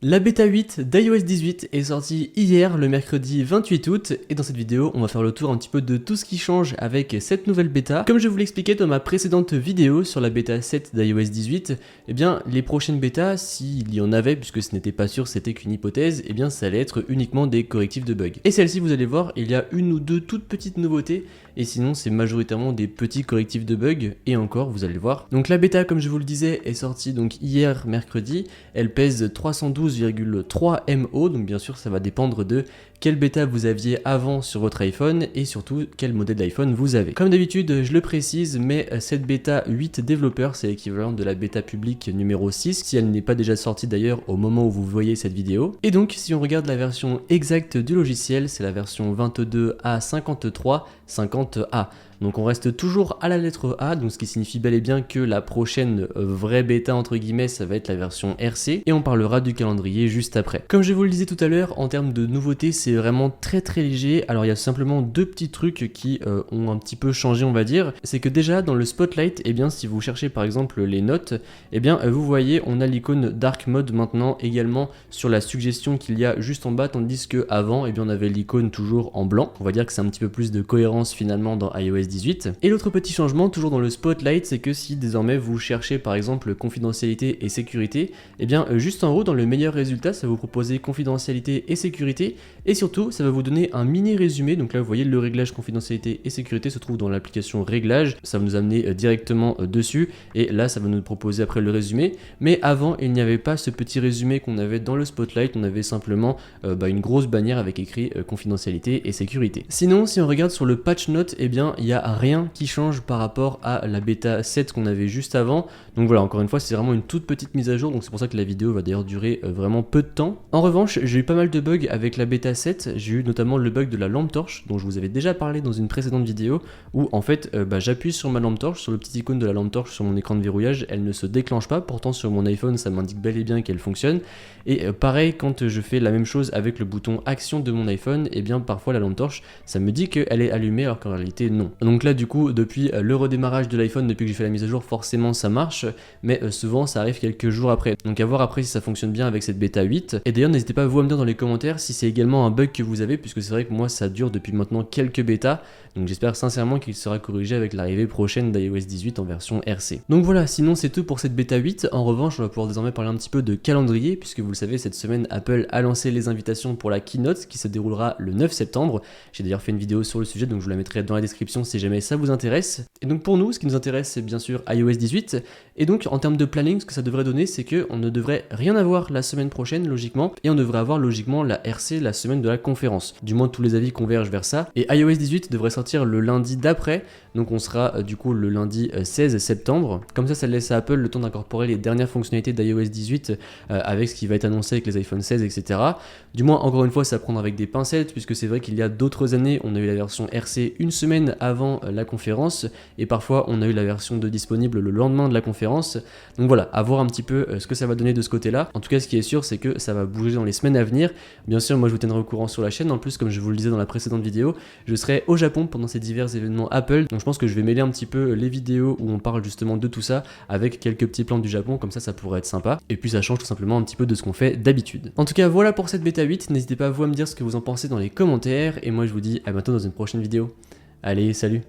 La bêta 8 d'iOS 18 est sortie hier, le mercredi 28 août, et dans cette vidéo, on va faire le tour un petit peu de tout ce qui change avec cette nouvelle bêta. Comme je vous l'expliquais dans ma précédente vidéo sur la bêta 7 d'iOS 18, eh bien, les prochaines bêtas, s'il y en avait, puisque ce n'était pas sûr, c'était qu'une hypothèse, eh bien, ça allait être uniquement des correctifs de bugs. Et celle-ci, vous allez voir, il y a une ou deux toutes petites nouveautés, et sinon, c'est majoritairement des petits correctifs de bugs, et encore, vous allez le voir. Donc la bêta, comme je vous le disais, est sortie donc hier, mercredi, elle pèse 312,3 MO, donc bien sûr ça va dépendre de quelle bêta vous aviez avant sur votre iPhone et surtout quel modèle d'iPhone vous avez. Comme d'habitude, je le précise, mais cette bêta 8 développeurs, c'est l'équivalent de la bêta publique numéro 6, si elle n'est pas déjà sortie d'ailleurs au moment où vous voyez cette vidéo. Et donc si on regarde la version exacte du logiciel, c'est la version 22A5350A. Donc on reste toujours à la lettre A, donc ce qui signifie bel et bien que la prochaine vraie bêta entre guillemets, ça va être la version RC, et on parlera du calendrier juste après. Comme je vous le disais tout à l'heure, en termes de nouveautés, c'est vraiment très léger. Alors il y a simplement deux petits trucs qui ont un petit peu changé, on va dire. C'est que déjà dans le Spotlight, eh bien si vous cherchez par exemple les notes, eh bien vous voyez, on a l'icône Dark Mode maintenant également sur la suggestion qu'il y a juste en bas, tandis que avant, eh bien on avait l'icône toujours en blanc. On va dire que c'est un petit peu plus de cohérence finalement dans iOS 18. Et l'autre petit changement, toujours dans le Spotlight, c'est que si désormais vous cherchez par exemple confidentialité et sécurité, et bien juste en haut dans le meilleur résultat, ça va vous proposer confidentialité et sécurité, et surtout ça va vous donner un mini résumé. Donc là vous voyez le réglage confidentialité et sécurité se trouve dans l'application réglage, ça va nous amener directement dessus, et là ça va nous proposer après le résumé. Mais avant il n'y avait pas ce petit résumé qu'on avait dans le Spotlight, on avait simplement une grosse bannière avec écrit confidentialité et sécurité. Sinon si on regarde sur le patch note, et bien il y a rien qui change par rapport à la bêta 7 qu'on avait juste avant. Donc voilà, encore une fois c'est vraiment une toute petite mise à jour, donc c'est pour ça que la vidéo va d'ailleurs durer vraiment peu de temps. En revanche, j'ai eu pas mal de bugs avec la bêta 7, j'ai eu notamment le bug de la lampe torche dont je vous avais déjà parlé dans une précédente vidéo, où en fait j'appuie sur ma lampe torche, sur le petit icône de la lampe torche sur mon écran de verrouillage, elle ne se déclenche pas, pourtant sur mon iPhone ça m'indique bel et bien qu'elle fonctionne. Et pareil quand je fais la même chose avec le bouton action de mon iPhone, et bien parfois la lampe torche ça me dit qu'elle est allumée alors qu'en réalité non. Donc là du coup depuis le redémarrage de l'iPhone, depuis que j'ai fait la mise à jour, forcément ça marche, mais souvent ça arrive quelques jours après. Donc à voir après si ça fonctionne bien avec cette bêta 8. Et d'ailleurs n'hésitez pas vous à me dire dans les commentaires si c'est également un bug que vous avez, puisque c'est vrai que moi ça dure depuis maintenant quelques bêtas, donc j'espère sincèrement qu'il sera corrigé avec l'arrivée prochaine d'iOS 18 en version RC. Donc voilà, sinon c'est tout pour cette bêta 8. En revanche on va pouvoir désormais parler un petit peu de calendrier, puisque vous le savez cette semaine Apple a lancé les invitations pour la keynote qui se déroulera le 9 septembre. J'ai d'ailleurs fait une vidéo sur le sujet, donc je vous la mettrai dans la description si jamais ça vous intéresse. Et donc pour nous, ce qui nous intéresse c'est bien sûr iOS 18, et donc en termes de planning, ce que ça devrait donner c'est qu'on ne devrait rien avoir la semaine prochaine logiquement, et on devrait avoir logiquement la RC la semaine de la conférence. Du moins tous les avis convergent vers ça, et iOS 18 devrait sortir le lundi d'après, donc on sera du coup le lundi 16 septembre. Comme ça laisse à Apple le temps d'incorporer les dernières fonctionnalités d'iOS 18 avec ce qui va être annoncé avec les iPhone 16, etc. Du moins encore une fois c'est à prendre avec des pincettes, puisque c'est vrai qu'il y a d'autres années on a eu la version RC une semaine avant la conférence, et parfois on a eu la version 2 disponible le lendemain de la conférence. Donc voilà, à voir un petit peu ce que ça va donner de ce côté-là. En tout cas ce qui est sûr c'est que ça va bouger dans les semaines à venir. Bien sûr moi je vous tiendrai au courant sur la chaîne, en plus comme je vous le disais dans la précédente vidéo, je serai au Japon pendant ces divers événements Apple, donc je pense que je vais mêler un petit peu les vidéos où on parle justement de tout ça avec quelques petits plans du Japon, comme ça pourrait être sympa, et puis ça change tout simplement un petit peu de ce qu'on fait d'habitude. En tout cas voilà pour cette bêta 8, n'hésitez pas vous à me dire ce que vous en pensez dans les commentaires, et moi je vous dis à bientôt dans une prochaine vidéo. Allez, salut!